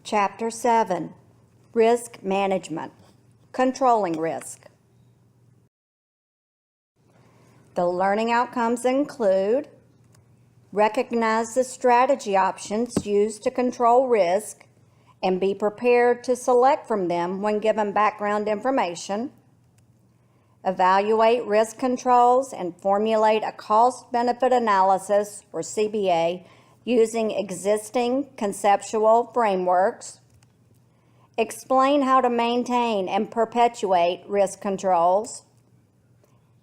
Chapter 7, Risk Management, Controlling Risk. The learning outcomes include recognize the strategy options used to control risk and be prepared to select from them when given background information, evaluate risk controls and formulate a cost-benefit analysis, or CBA, using existing conceptual frameworks, explain how to maintain and perpetuate risk controls,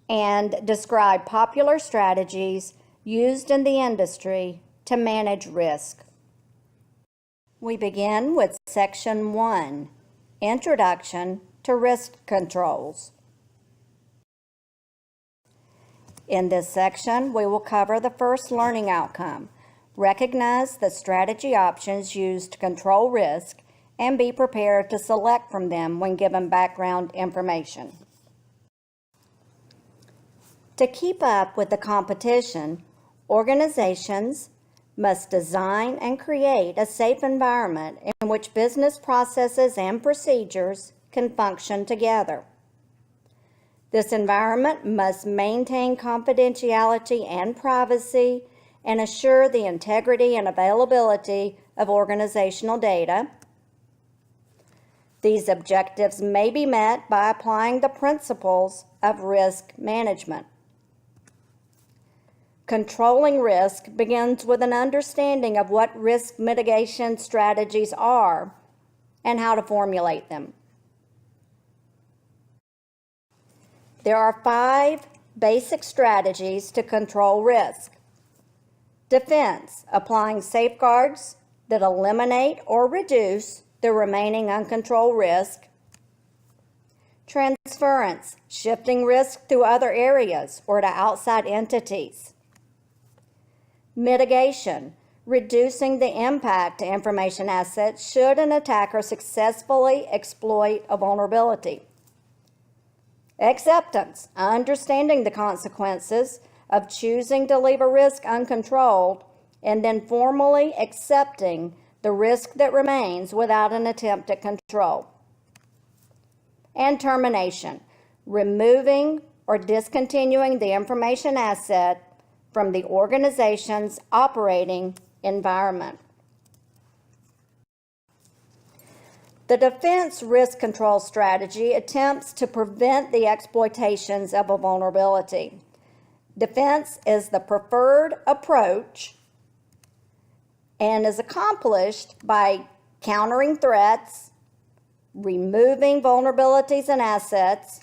and describe popular strategies used in the industry to manage risk. We begin with Section 1, Introduction to Risk Controls. In this section, we will cover the first learning outcome, recognize the strategy options used to control risk, and be prepared to select from them when given background information. To keep up with the competition, organizations must design and create a safe environment in which business processes and procedures can function together. This environment must maintain confidentiality and privacy and assure the integrity and availability of organizational data. These objectives may be met by applying the principles of risk management. Controlling risk begins with an understanding of what risk mitigation strategies are and how to formulate them. There are 5 basic strategies to control risk. Defense, applying safeguards that eliminate or reduce the remaining uncontrolled risk. Transference, shifting risk to other areas or to outside entities. Mitigation, reducing the impact to information assets should an attacker successfully exploit a vulnerability. Acceptance, understanding the consequences of choosing to leave a risk uncontrolled and then formally accepting the risk that remains without an attempt at control. And termination, removing or discontinuing the information asset from the organization's operating environment. The defense risk control strategy attempts to prevent the exploitations of a vulnerability. Defense is the preferred approach and is accomplished by countering threats, removing vulnerabilities and assets,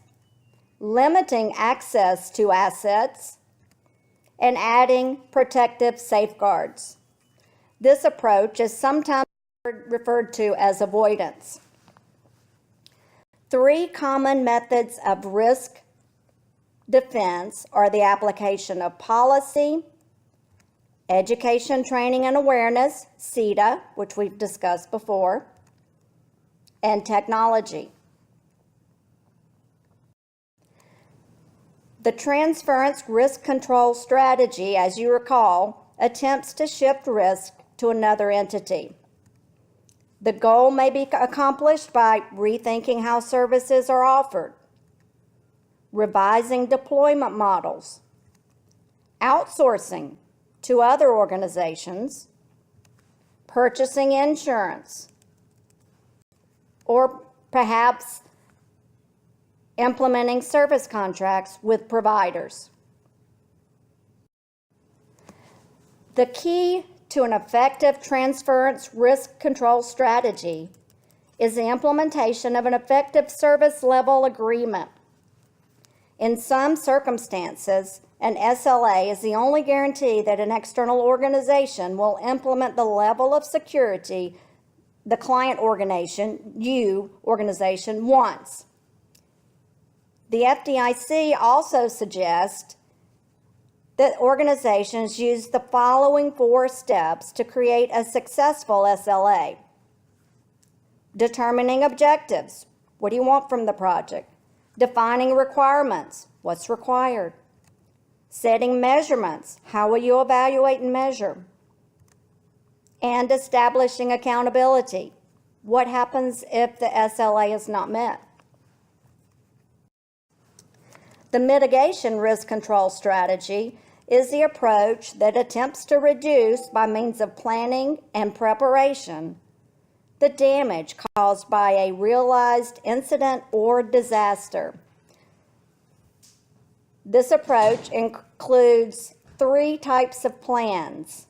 limiting access to assets, and adding protective safeguards. This approach is sometimes referred to as avoidance. 3 common methods of risk defense are the application of policy, education, training, and awareness, CETA, which we've discussed before, and technology. The transference risk control strategy, as you recall, attempts to shift risk to another entity. The goal may be accomplished by rethinking how services are offered, revising deployment models, outsourcing to other organizations, purchasing insurance, or perhaps implementing service contracts with providers. The key to an effective transference risk control strategy is the implementation of an effective service level agreement. In some circumstances, an SLA is the only guarantee that an external organization will implement the level of security the client organization wants. The FDIC also suggests that organizations use the following 4 steps to create a successful SLA. Determining objectives. What do you want from the project? Defining requirements. What's required? Setting measurements. How will you evaluate and measure? And establishing accountability. What happens if the SLA is not met? The mitigation risk control strategy is the approach that attempts to reduce, by means of planning and preparation, the damage caused by a realized incident or disaster. This approach includes 3 types of plans: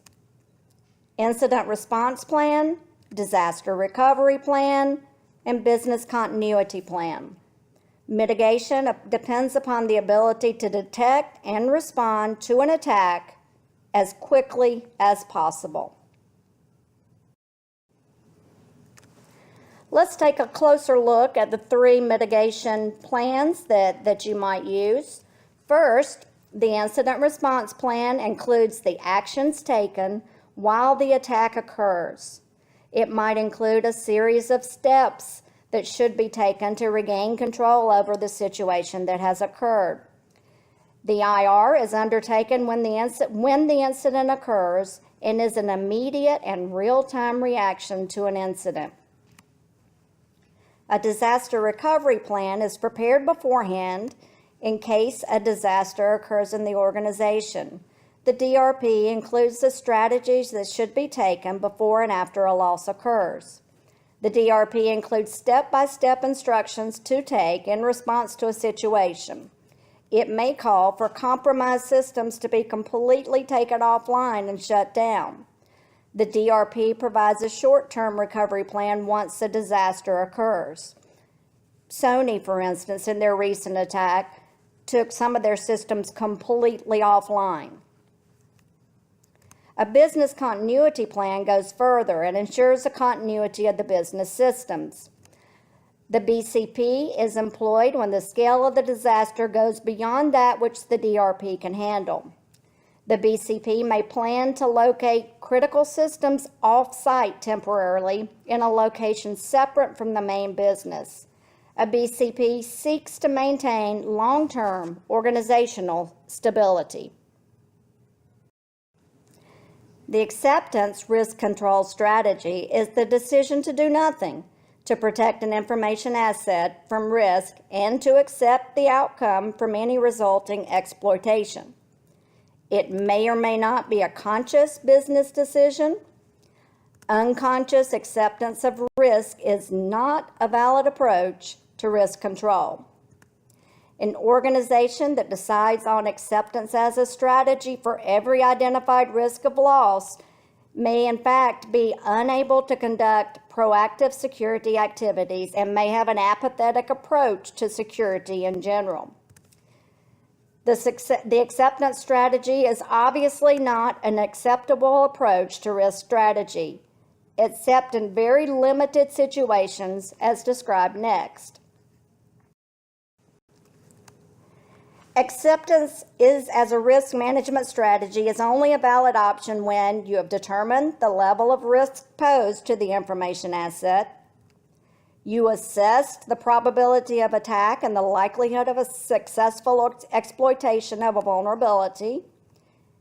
incident response plan, disaster recovery plan, and business continuity plan. Mitigation depends upon the ability to detect and respond to an attack as quickly as possible. Let's take a closer look at the 3 mitigation plans that you might use. First, the incident response plan includes the actions taken while the attack occurs. It might include a series of steps that should be taken to regain control over the situation that has occurred. The IR is undertaken when the incident occurs and is an immediate and real-time reaction to an incident. A disaster recovery plan is prepared beforehand in case a disaster occurs in the organization. The DRP includes the strategies that should be taken before and after a loss occurs. The DRP includes step-by-step instructions to take in response to a situation. It may call for compromised systems to be completely taken offline and shut down. The DRP provides a short-term recovery plan once a disaster occurs. Sony, for instance, in their recent attack, took some of their systems completely offline. A business continuity plan goes further and ensures the continuity of the business systems. The BCP is employed when the scale of the disaster goes beyond that which the DRP can handle. The BCP may plan to locate critical systems off-site temporarily in a location separate from the main business. A BCP seeks to maintain long-term organizational stability. The acceptance risk control strategy is the decision to do nothing to protect an information asset from risk and to accept the outcome from any resulting exploitation. It may or may not be a conscious business decision. Unconscious acceptance of risk is not a valid approach to risk control. An organization that decides on acceptance as a strategy for every identified risk of loss may in fact be unable to conduct proactive security activities and may have an apathetic approach to security in general. The acceptance strategy is obviously not an acceptable approach to risk strategy, except in very limited situations as described next. Acceptance as a risk management strategy is only a valid option when you have determined the level of risk posed to the information asset, you assessed the probability of attack and the likelihood of a successful exploitation of a vulnerability,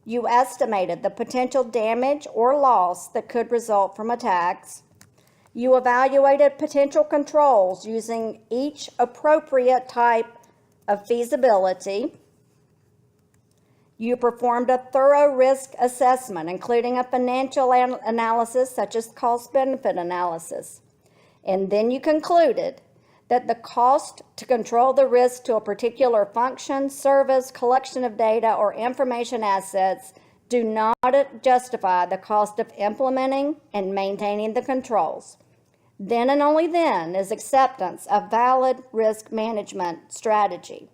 you estimated the potential damage or loss that could result from attacks, you evaluated potential controls using each appropriate type of feasibility. You performed a thorough risk assessment, including a financial analysis such as cost-benefit analysis. And then you concluded that the cost to control the risk to a particular function, service, collection of data, or information assets do not justify the cost of implementing and maintaining the controls. Then and only then is acceptance a valid risk management strategy.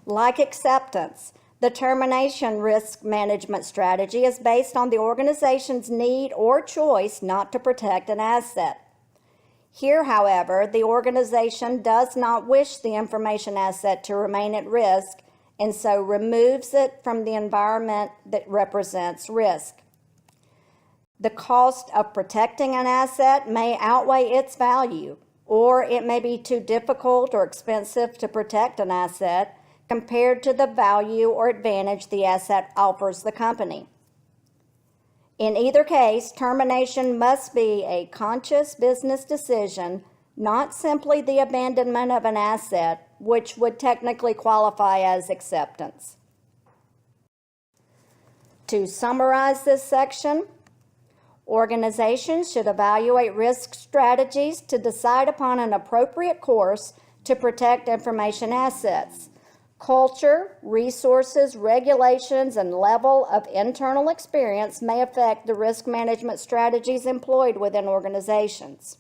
Like acceptance, the termination risk management strategy is based on the organization's need or choice not to protect an asset. Here, however, the organization does not wish the information asset to remain at risk and so removes it from the environment that represents risk. The cost of protecting an asset may outweigh its value, or it may be too difficult or expensive to protect an asset compared to the value or advantage the asset offers the company. In either case, termination must be a conscious business decision, not simply the abandonment of an asset, which would technically qualify as acceptance. To summarize this section, organizations should evaluate risk strategies to decide upon an appropriate course to protect information assets. Culture, resources, regulations, and level of internal experience may affect the risk management strategies employed within organizations.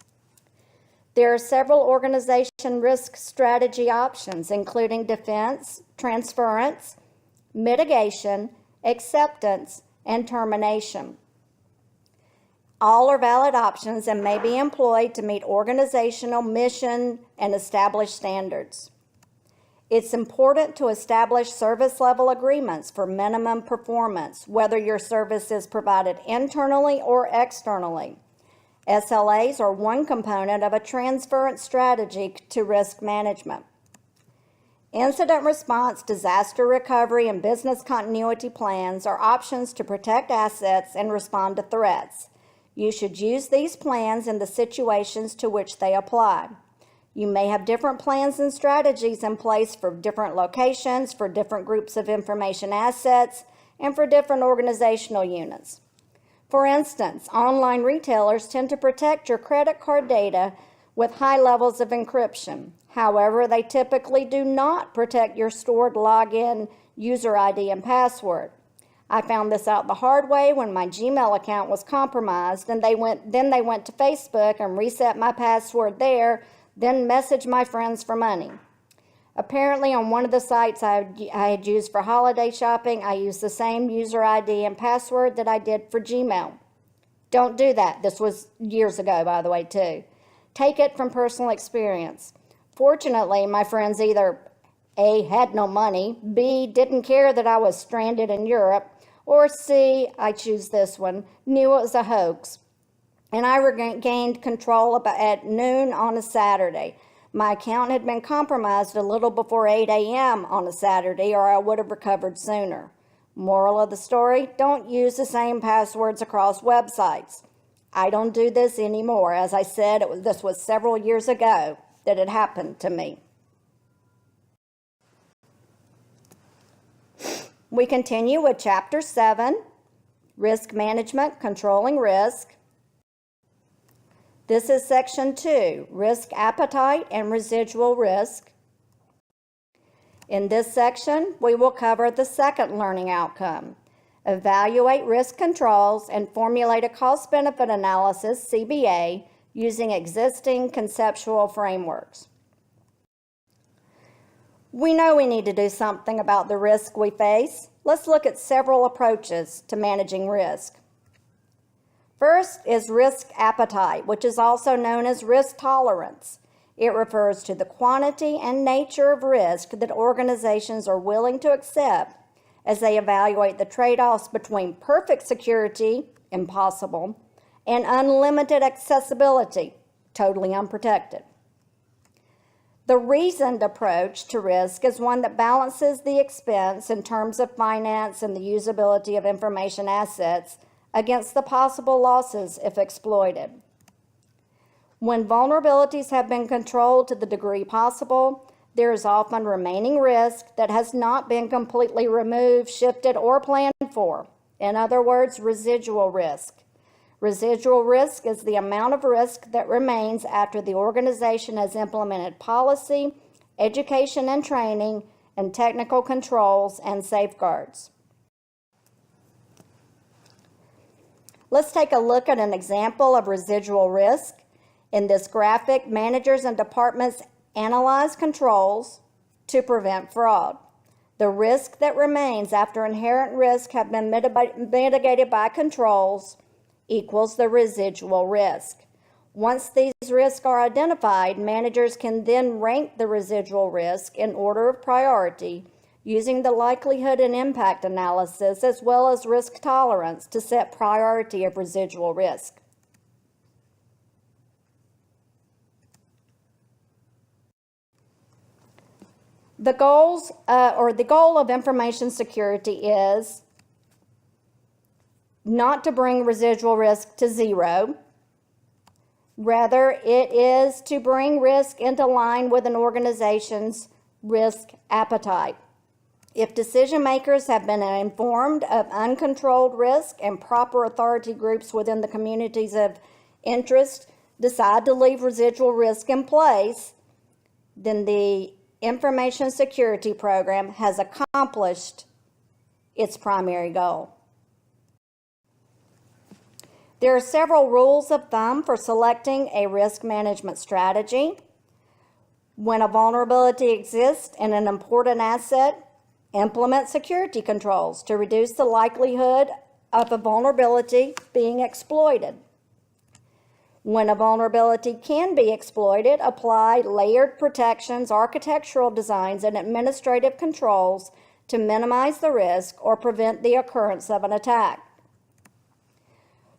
There are several organization risk strategy options, including defense, transference, mitigation, acceptance, and termination. All are valid options and may be employed to meet organizational mission and established standards. It's important to establish service level agreements for minimum performance, whether your service is provided internally or externally. SLAs are one component of a transference strategy to risk management. Incident response, disaster recovery, and business continuity plans are options to protect assets and respond to threats. You should use these plans in the situations to which they apply. You may have different plans and strategies in place for different locations, for different groups of information assets, and for different organizational units. For instance, online retailers tend to protect your credit card data with high levels of encryption. However, they typically do not protect your stored login, user ID, and password. I found this out the hard way when my Gmail account was compromised, and then they went to Facebook and reset my password there, then messaged my friends for money. Apparently, on one of the sites I had used for holiday shopping, I used the same user ID and password that I did for Gmail. Don't do that. This was years ago, by the way, too. Take it from personal experience. Fortunately, my friends either A, had no money, B, didn't care that I was stranded in Europe, or C, I choose this one, knew it was a hoax. And I regained control about at noon on a Saturday. My account had been compromised a little before 8 a.m. on a Saturday, or I would have recovered sooner. Moral of the story, don't use the same passwords across websites. I don't do this anymore. As I said, this was several years ago that it happened to me. We continue with Chapter 7, Risk Management, Controlling Risk. This is Section 2, Risk Appetite and Residual Risk. In this section, we will cover the second learning outcome. Evaluate risk controls and formulate a cost-benefit analysis, CBA, using existing conceptual frameworks. We know we need to do something about the risk we face. Let's look at several approaches to managing risk. First is risk appetite, which is also known as risk tolerance. It refers to the quantity and nature of risk that organizations are willing to accept as they evaluate the trade-offs between perfect security, impossible, and unlimited accessibility, totally unprotected. The reasoned approach to risk is one that balances the expense in terms of finance and the usability of information assets against the possible losses if exploited. When vulnerabilities have been controlled to the degree possible, there is often remaining risk that has not been completely removed, shifted, or planned for. In other words, residual risk. Residual risk is the amount of risk that remains after the organization has implemented policy, education and training, and technical controls and safeguards. Let's take a look at an example of residual risk. In this graphic, managers and departments analyze controls to prevent fraud. The risk that remains after inherent risks have been mitigated by controls equals the residual risk. Once these risks are identified, managers can then rank the residual risk in order of priority using the likelihood and impact analysis as well as risk tolerance to set priority of residual risk. The goal of information security is not to bring residual risk to zero. Rather, it is to bring risk into line with an organization's risk appetite. If decision makers have been informed of uncontrolled risk and proper authority groups within the communities of interest decide to leave residual risk in place, then the information security program has accomplished its primary goal. There are several rules of thumb for selecting a risk management strategy. When a vulnerability exists in an important asset, implement security controls to reduce the likelihood of a vulnerability being exploited. When a vulnerability can be exploited, apply layered protections, architectural designs, and administrative controls to minimize the risk or prevent the occurrence of an attack.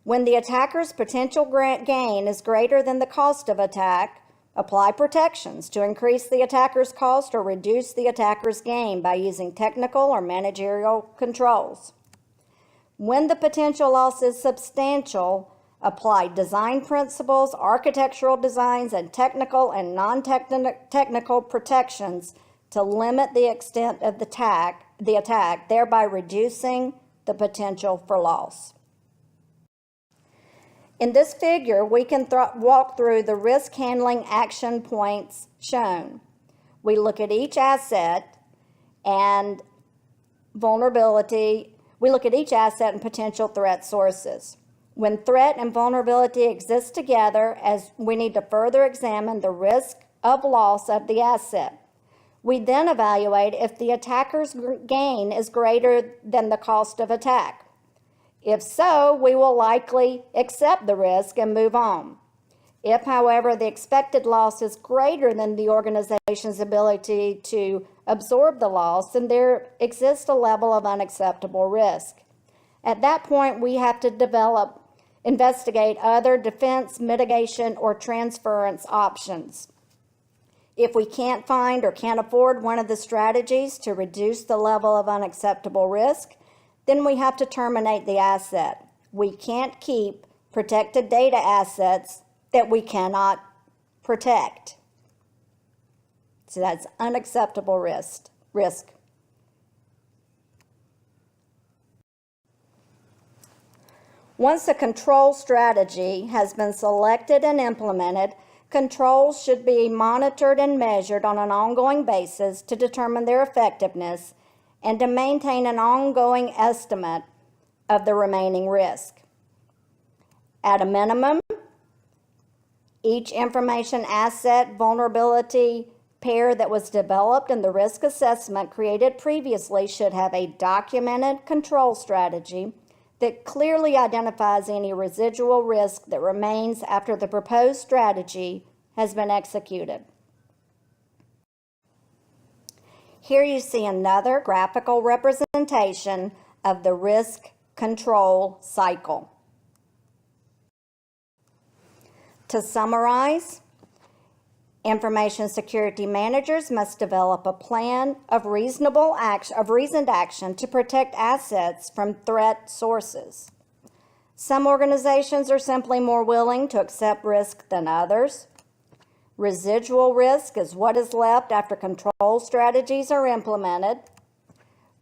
When the attacker's potential gain is greater than the cost of attack, apply protections to increase the attacker's cost or reduce the attacker's gain by using technical or managerial controls. When the potential loss is substantial, apply design principles, architectural designs, and technical and non-technical protections to limit the extent of the attack, thereby reducing the potential for loss. In this figure, we can walk through the risk handling action points shown. We look at each asset and vulnerability. We look at each asset and potential threat sources. When threat and vulnerability exist together, as we need to further examine the risk of loss of the asset. We then evaluate if the attacker's gain is greater than the cost of attack. If so, we will likely accept the risk and move on. If, however, the expected loss is greater than the organization's ability to absorb the loss, then there exists a level of unacceptable risk. At that point, we have to investigate other defense, mitigation, or transference options. If we can't find or can't afford one of the strategies to reduce the level of unacceptable risk, then we have to terminate the asset. We can't keep protected data assets that we cannot protect. So that's unacceptable risk. Once a control strategy has been selected and implemented, controls should be monitored and measured on an ongoing basis to determine their effectiveness and to maintain an ongoing estimate of the remaining risk. At a minimum, each information asset vulnerability pair that was developed in the risk assessment created previously should have a documented control strategy that clearly identifies any residual risk that remains after the proposed strategy has been executed. Here you see another graphical representation of the risk control cycle. To summarize, information security managers must develop a plan of reasoned action to protect assets from threat sources. Some organizations are simply more willing to accept risk than others. Residual risk is what is left after control strategies are implemented.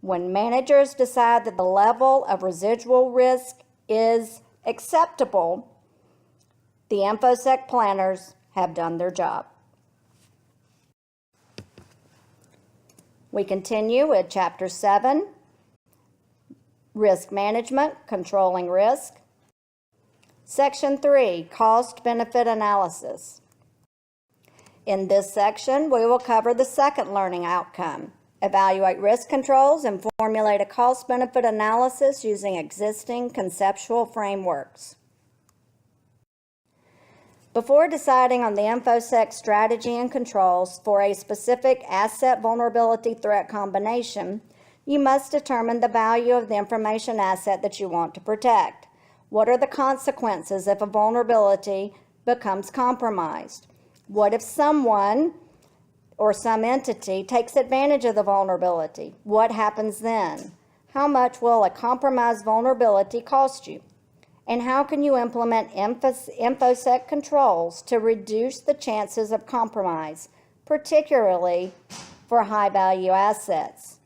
When managers decide that the level of residual risk is acceptable, the InfoSec planners have done their job. We continue with Chapter 7, Risk Management, Controlling Risk. Section 3, Cost-Benefit Analysis. In this section, we will cover the second learning outcome, evaluate risk controls and formulate a cost-benefit analysis using existing conceptual frameworks. Before deciding on the InfoSec strategy and controls for a specific asset vulnerability threat combination, you must determine the value of the information asset that you want to protect. What are the consequences if a vulnerability becomes compromised? What if someone or some entity takes advantage of the vulnerability? What happens then? How much will a compromised vulnerability cost you? And how can you implement InfoSec controls to reduce the chances of compromise, particularly for high-value assets?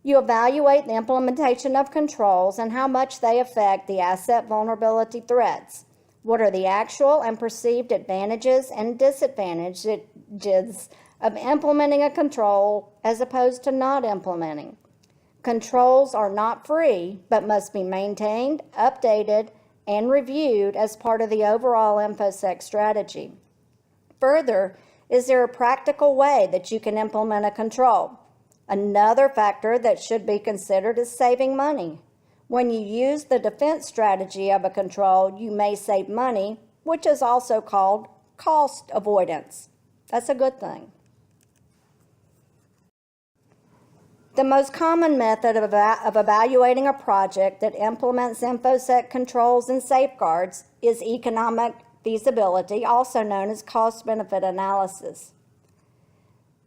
You evaluate the implementation of controls and how much they affect the asset vulnerability threats. What are the actual and perceived advantages and disadvantages of implementing a control as opposed to not implementing? Controls are not free, but must be maintained, updated, and reviewed as part of the overall InfoSec strategy. Further, is there a practical way that you can implement a control? Another factor that should be considered is saving money. When you use the defense strategy of a control, you may save money, which is also called cost avoidance. That's a good thing. The most common method of evaluating a project that implements InfoSec controls and safeguards is economic feasibility, also known as cost-benefit analysis.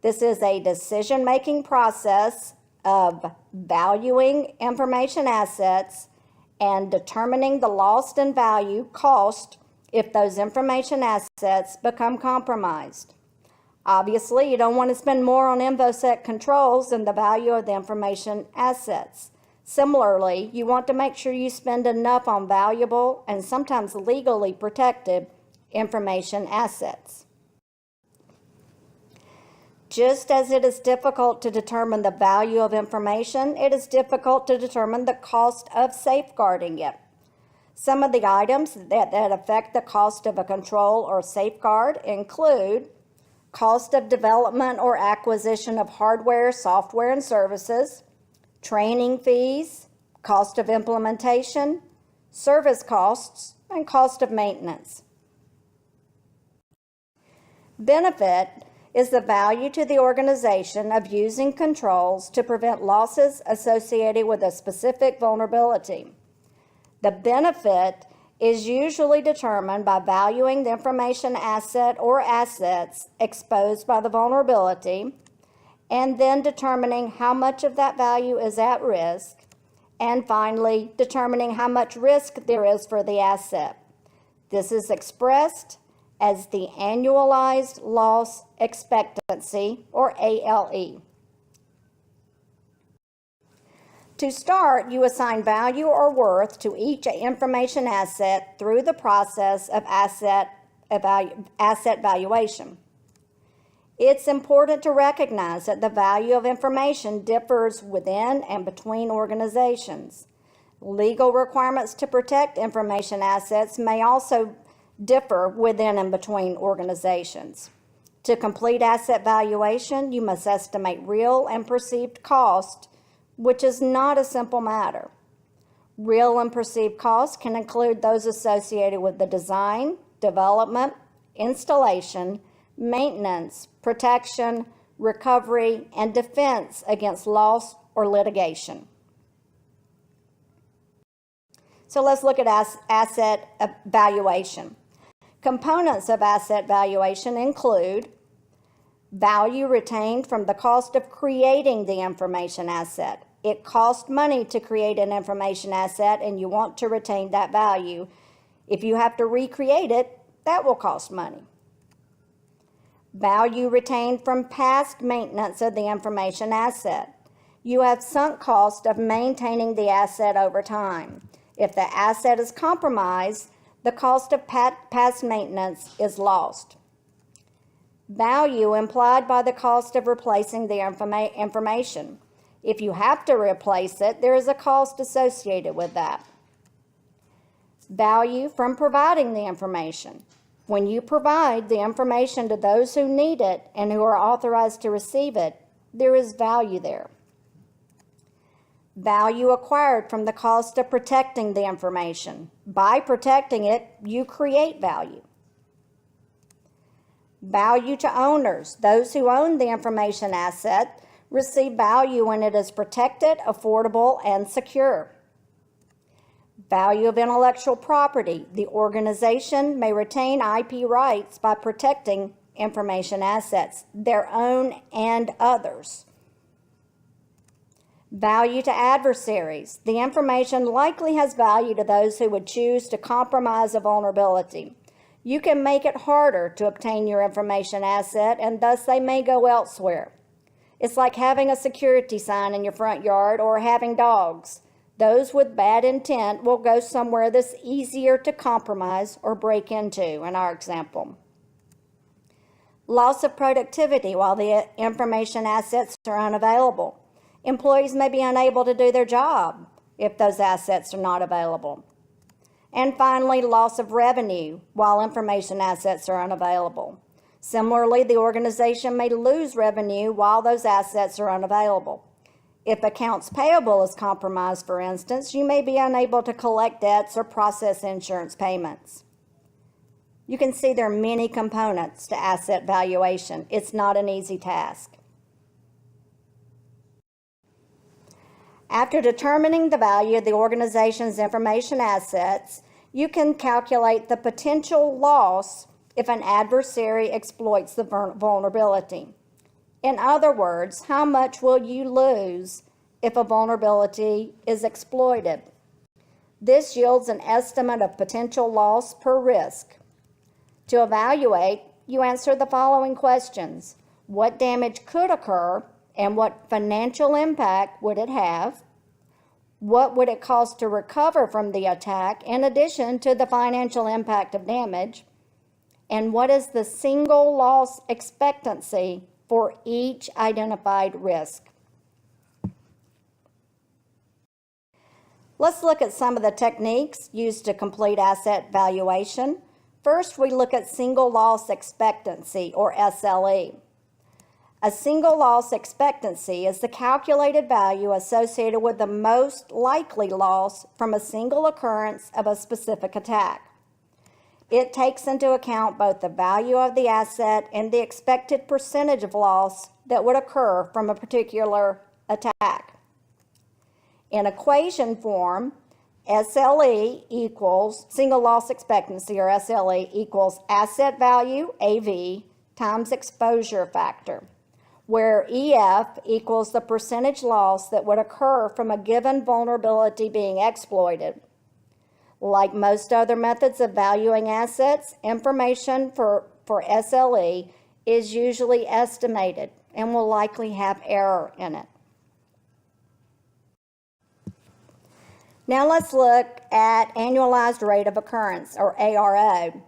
This is a decision-making process of valuing information assets and determining the loss in value cost if those information assets become compromised. Obviously, you don't want to spend more on InfoSec controls than the value of the information assets. Similarly, you want to make sure you spend enough on valuable and sometimes legally protected information assets. Just as it is difficult to determine the value of information, it is difficult to determine the cost of safeguarding it. Some of the items that affect the cost of a control or safeguard include cost of development or acquisition of hardware, software, and services, training fees, cost of implementation, service costs, and cost of maintenance. Benefit is the value to the organization of using controls to prevent losses associated with a specific vulnerability. The benefit is usually determined by valuing the information asset or assets exposed by the vulnerability, and then determining how much of that value is at risk, and finally, determining how much risk there is for the asset. This is expressed as the annualized loss expectancy, or ALE. To start, you assign value or worth to each information asset through the process of asset valuation. It's important to recognize that the value of information differs within and between organizations. Legal requirements to protect information assets may also differ within and between organizations. To complete asset valuation, you must estimate real and perceived cost, which is not a simple matter. Real and perceived costs can include those associated with the design, development, installation, maintenance, protection, recovery, and defense against loss or litigation. So let's look at asset valuation. Components of asset valuation include value retained from the cost of creating the information asset. It costs money to create an information asset, and you want to retain that value. If you have to recreate it, that will cost money. Value retained from past maintenance of the information asset. You have sunk cost of maintaining the asset over time. If the asset is compromised, the cost of past maintenance is lost. Value implied by the cost of replacing the information. If you have to replace it, there is a cost associated with that. Value from providing the information. When you provide the information to those who need it and who are authorized to receive it, there is value there. Value acquired from the cost of protecting the information. By protecting it, you create value. Value to owners. Those who own the information asset receive value when it is protected, affordable, and secure. Value of intellectual property. The organization may retain IP rights by protecting information assets, their own and others. Value to adversaries. The information likely has value to those who would choose to compromise a vulnerability. You can make it harder to obtain your information asset, and thus they may go elsewhere. It's like having a security sign in your front yard or having dogs. Those with bad intent will go somewhere that's easier to compromise or break into, in our example. Loss of productivity while the information assets are unavailable. Employees may be unable to do their job if those assets are not available. And finally, loss of revenue while information assets are unavailable. Similarly, the organization may lose revenue while those assets are unavailable. If accounts payable is compromised, for instance, you may be unable to collect debts or process insurance payments. You can see there are many components to asset valuation. It's not an easy task. After determining the value of the organization's information assets, you can calculate the potential loss if an adversary exploits the vulnerability. In other words, how much will you lose if a vulnerability is exploited? This yields an estimate of potential loss per risk. To evaluate, you answer the following questions. What damage could occur and what financial impact would it have? What would it cost to recover from the attack in addition to the financial impact of damage? And what is the single loss expectancy for each identified risk? Let's look at some of the techniques used to complete asset valuation. First, we look at single loss expectancy, or SLE. A single loss expectancy is the calculated value associated with the most likely loss from a single occurrence of a specific attack. It takes into account both the value of the asset and the expected percentage of loss that would occur from a particular attack. In equation form, SLE equals, single loss expectancy, or SLE, equals asset value, AV, times exposure factor, where EF equals the percentage loss that would occur from a given vulnerability being exploited. Like most other methods of valuing assets, information for SLE is usually estimated and will likely have error in it. Now let's look at annualized rate of occurrence, or ARO.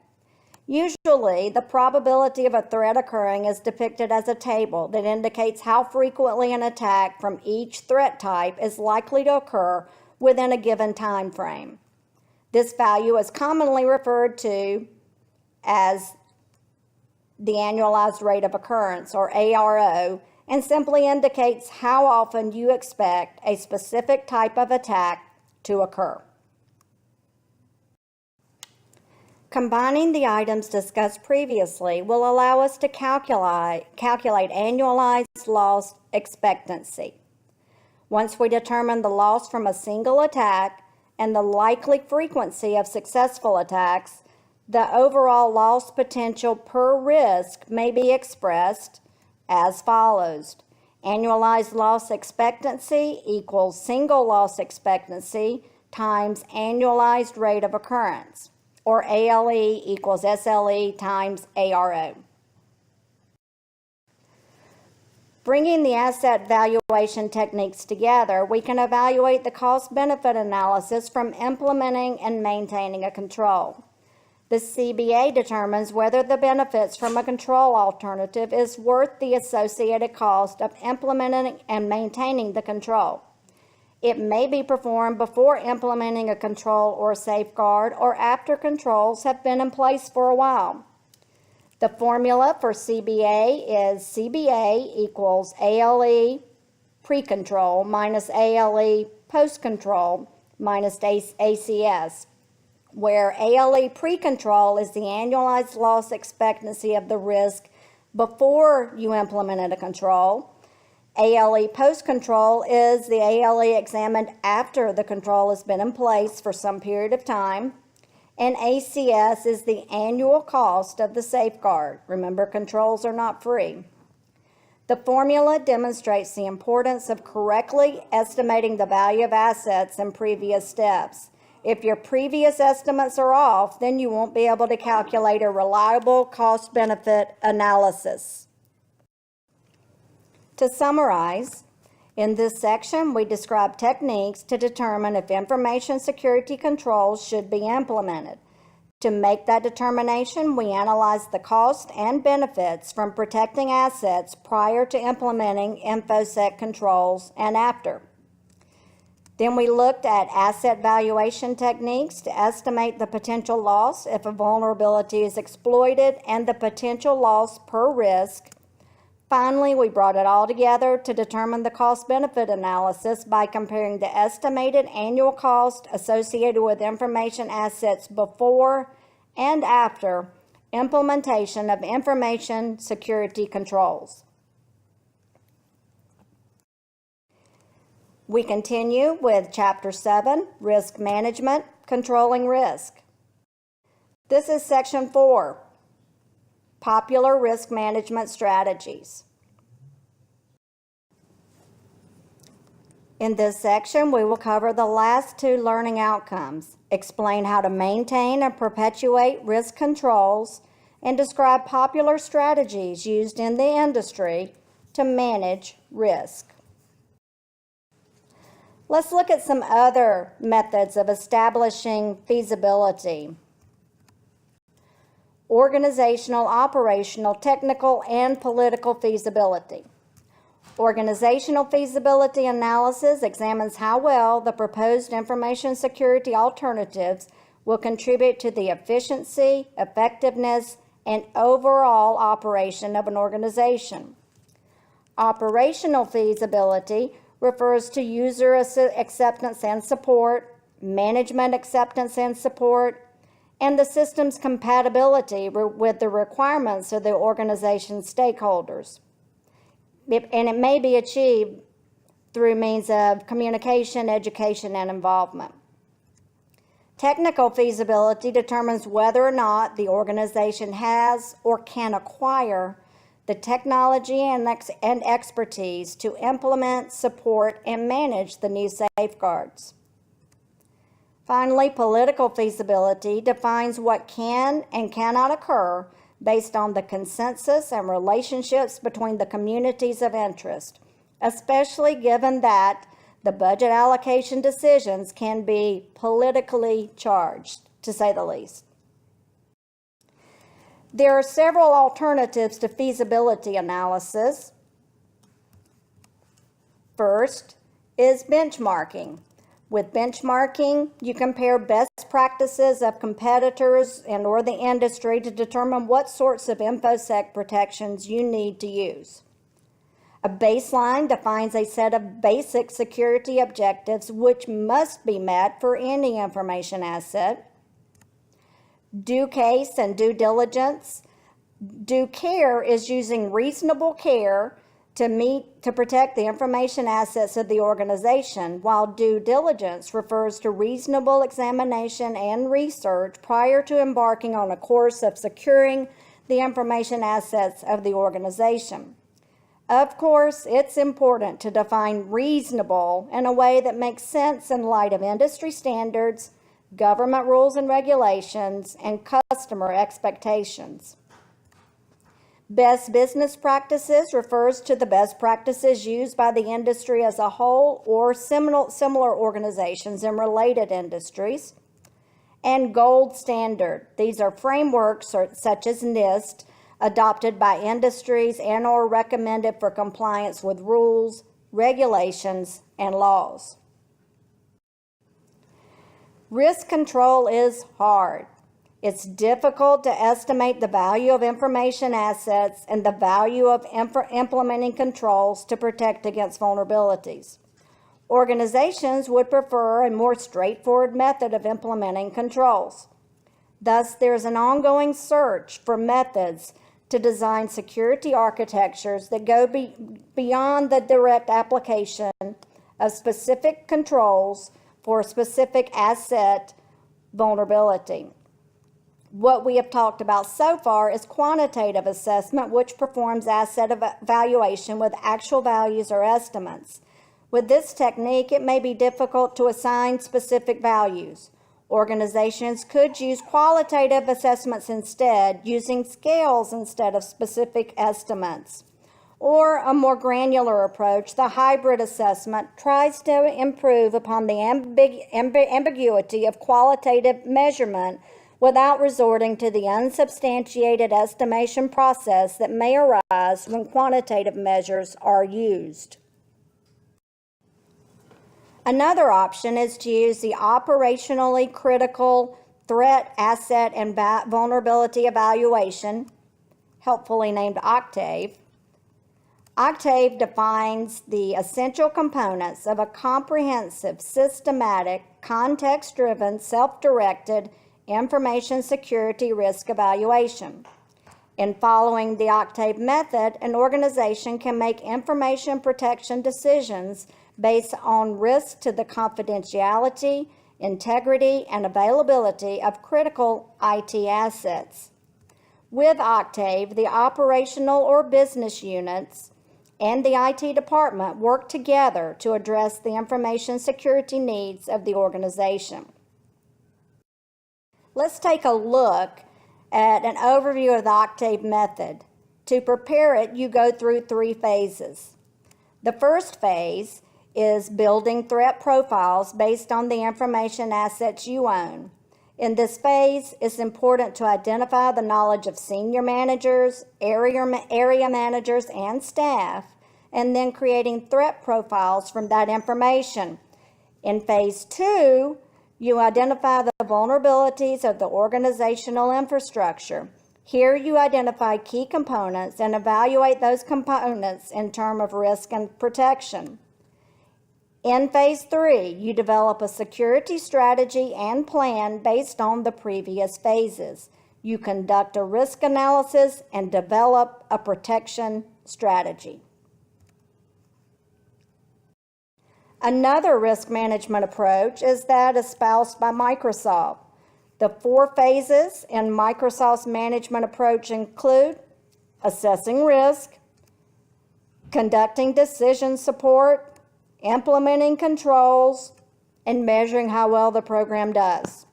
Usually, the probability of a threat occurring is depicted as a table that indicates how frequently an attack from each threat type is likely to occur within a given time frame. This value is commonly referred to as the annualized rate of occurrence, or ARO, and simply indicates how often you expect a specific type of attack to occur. Combining the items discussed previously will allow us to calculate annualized loss expectancy. Once we determine the loss from a single attack and the likely frequency of successful attacks, the overall loss potential per risk may be expressed as follows. Annualized loss expectancy equals single loss expectancy times annualized rate of occurrence, or ALE equals SLE times ARO. Bringing the asset valuation techniques together, we can evaluate the cost-benefit analysis from implementing and maintaining a control. The CBA determines whether the benefits from a control alternative is worth the associated cost of implementing and maintaining the control. It may be performed before implementing a control or safeguard, or after controls have been in place for a while. The formula for CBA is CBA equals ALE pre-control minus ALE post-control minus ACS, where ALE pre-control is the annualized loss expectancy of the risk before you implemented a control. ALE post-control is the ALE examined after the control has been in place for some period of time. And ACS is the annual cost of the safeguard. Remember, controls are not free. The formula demonstrates the importance of correctly estimating the value of assets in previous steps. If your previous estimates are off, then you won't be able to calculate a reliable cost-benefit analysis. To summarize, in this section, we describe techniques to determine if information security controls should be implemented. To make that determination, we analyze the cost and benefits from protecting assets prior to implementing InfoSec controls and after. Then we looked at asset valuation techniques to estimate the potential loss if a vulnerability is exploited and the potential loss per risk. Finally, we brought it all together to determine the cost-benefit analysis by comparing the estimated annual cost associated with information assets before and after implementation of information security controls. We continue with Chapter 7, Risk Management, Controlling Risk. This is Section 4, Popular Risk Management Strategies. In this section, we will cover the last two learning outcomes, explain how to maintain and perpetuate risk controls, and describe popular strategies used in the industry to manage risk. Let's look at some other methods of establishing feasibility. Organizational, operational, technical, and political feasibility. Organizational feasibility analysis examines how well the proposed information security alternatives will contribute to the efficiency, effectiveness, and overall operation of an organization. Operational feasibility refers to user acceptance and support, management acceptance and support, and the system's compatibility with the requirements of the organization's stakeholders. And it may be achieved through means of communication, education, and involvement. Technical feasibility determines whether or not the organization has or can acquire the technology and expertise to implement, support, and manage the new safeguards. Finally, political feasibility defines what can and cannot occur based on the consensus and relationships between the communities of interest, especially given that the budget allocation decisions can be politically charged, to say the least. There are several alternatives to feasibility analysis. First is benchmarking. With benchmarking, you compare best practices of competitors and or the industry to determine what sorts of InfoSec protections you need to use. A baseline defines a set of basic security objectives which must be met for any information asset. Due case and due diligence. Due care is using reasonable care to protect the information assets of the organization, while due diligence refers to reasonable examination and research prior to embarking on a course of securing the information assets of the organization. Of course, it's important to define reasonable in a way that makes sense in light of industry standards, government rules and regulations, and customer expectations. Best business practices refers to the best practices used by the industry as a whole or similar organizations in related industries. And gold standard. These are frameworks such as NIST adopted by industries and or recommended for compliance with rules, regulations, and laws. Risk control is hard. It's difficult to estimate the value of information assets and the value of implementing controls to protect against vulnerabilities. Organizations would prefer a more straightforward method of implementing controls. Thus, there's an ongoing search for methods to design security architectures that go beyond the direct application of specific controls for a specific asset vulnerability. What we have talked about so far is quantitative assessment, which performs asset evaluation with actual values or estimates. With this technique, it may be difficult to assign specific values. Organizations could use qualitative assessments instead, using scales instead of specific estimates. Or a more granular approach, the hybrid assessment, tries to improve upon the ambiguity of qualitative measurement without resorting to the unsubstantiated estimation process that may arise when quantitative measures are used. Another option is to use the operationally critical threat, asset, and vulnerability evaluation, helpfully named OCTAVE. OCTAVE defines the essential components of a comprehensive, systematic, context-driven, self-directed information security risk evaluation. In following the OCTAVE method, an organization can make information protection decisions based on risk to the confidentiality, integrity, and availability of critical IT assets. With OCTAVE, the operational or business units and the IT department work together to address the information security needs of the organization. Let's take a look at an overview of the OCTAVE method. To prepare it, you go through 3 phases. The first phase is building threat profiles based on the information assets you own. In this phase, it's important to identify the knowledge of senior managers, area managers, and staff, and then creating threat profiles from that information. In phase 2, you identify the vulnerabilities of the organizational infrastructure. Here you identify key components and evaluate those components in terms of risk and protection. In phase 3, you develop a security strategy and plan based on the previous phases. You conduct a risk analysis and develop a protection strategy. Another risk management approach is that espoused by Microsoft. The 4 phases in Microsoft's management approach include assessing risk, conducting decision support, implementing controls, and measuring how well the program does.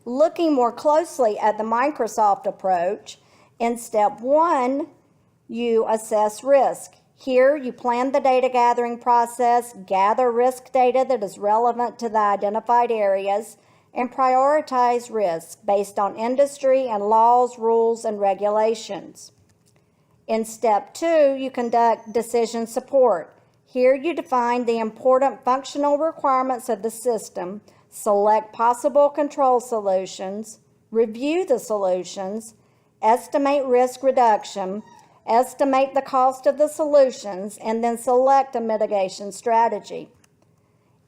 Looking more closely at the Microsoft approach, in step 1, you assess risk. Here, you plan the data gathering process, gather risk data that is relevant to the identified areas, and prioritize risk based on industry and laws, rules, and regulations. In step 2, you conduct decision support. Here, you define the important functional requirements of the system, select possible control solutions, review the solutions, estimate risk reduction, estimate the cost of the solutions, and then select a mitigation strategy.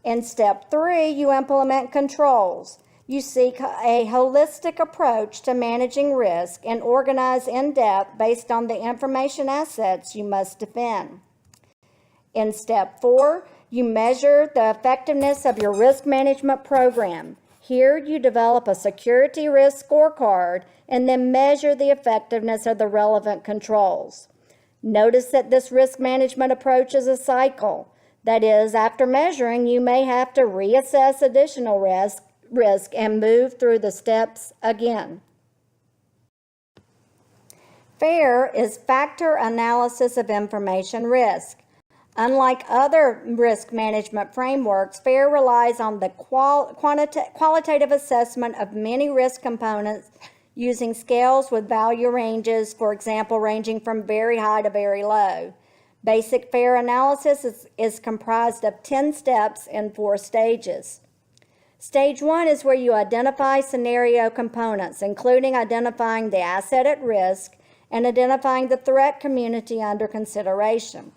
In step 3, you implement controls. You seek a holistic approach to managing risk and organize in depth based on the information assets you must defend. In step 4, you measure the effectiveness of your risk management program. Here, you develop a security risk scorecard and then measure the effectiveness of the relevant controls. Notice that this risk management approach is a cycle. That is, after measuring, you may have to reassess additional risk and move through the steps again. FAIR is factor analysis of information risk. Unlike other risk management frameworks, FAIR relies on the qualitative assessment of many risk components using scales with value ranges, for example, ranging from very high to very low. Basic FAIR analysis is comprised of 10 steps in 4 stages. Stage 1 is where you identify scenario components, including identifying the asset at risk and identifying the threat community under consideration.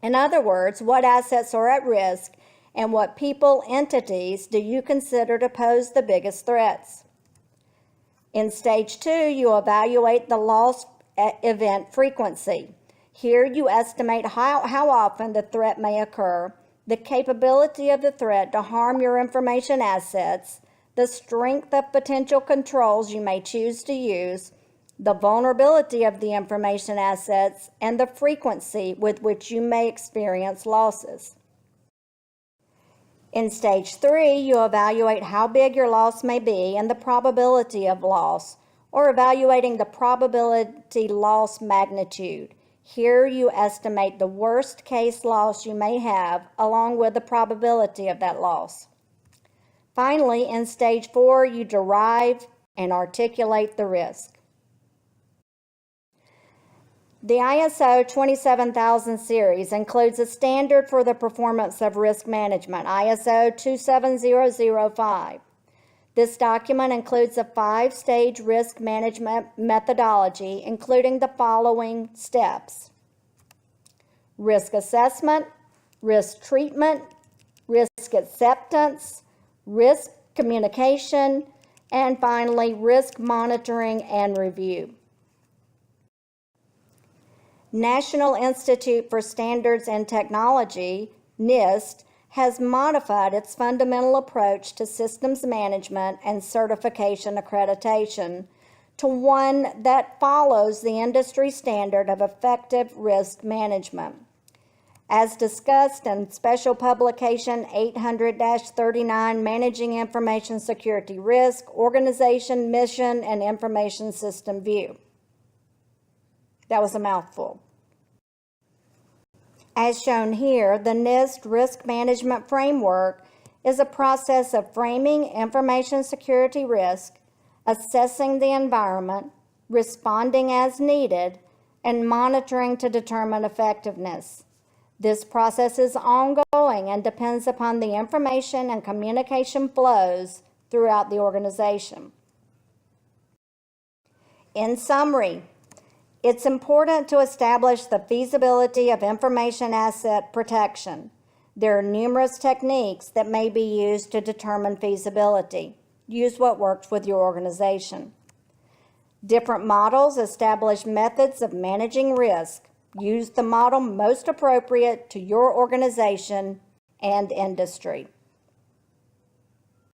In other words, what assets are at risk and what people, entities do you consider to pose the biggest threats? In stage 2, you evaluate the loss event frequency. Here you estimate how often the threat may occur, the capability of the threat to harm your information assets, the strength of potential controls you may choose to use, the vulnerability of the information assets, and the frequency with which you may experience losses. In Stage 3, you evaluate how big your loss may be and the probability of loss, or evaluating the probability loss magnitude. Here you estimate the worst case loss you may have along with the probability of that loss. Finally, in Stage 4, you derive and articulate the risk. The ISO 27000 series includes a standard for the performance of risk management, ISO 27005. This document includes a 5-stage risk management methodology, including the following steps: risk assessment, risk treatment, risk acceptance, risk communication, and finally, risk monitoring and review. National Institute for Standards and Technology, NIST, has modified its fundamental approach to systems management and certification accreditation to one that follows the industry standard of effective risk management. As discussed in Special Publication 800-39, Managing Information Security Risk, Organization, Mission, and Information System View. That was a mouthful. As shown here, the NIST Risk Management Framework is a process of framing information security risk, assessing the environment, responding as needed, and monitoring to determine effectiveness. This process is ongoing and depends upon the information and communication flows throughout the organization. In summary, it's important to establish the feasibility of information asset protection. There are numerous techniques that may be used to determine feasibility. Use what works with your organization. Different models establish methods of managing risk. Use the model most appropriate to your organization and industry.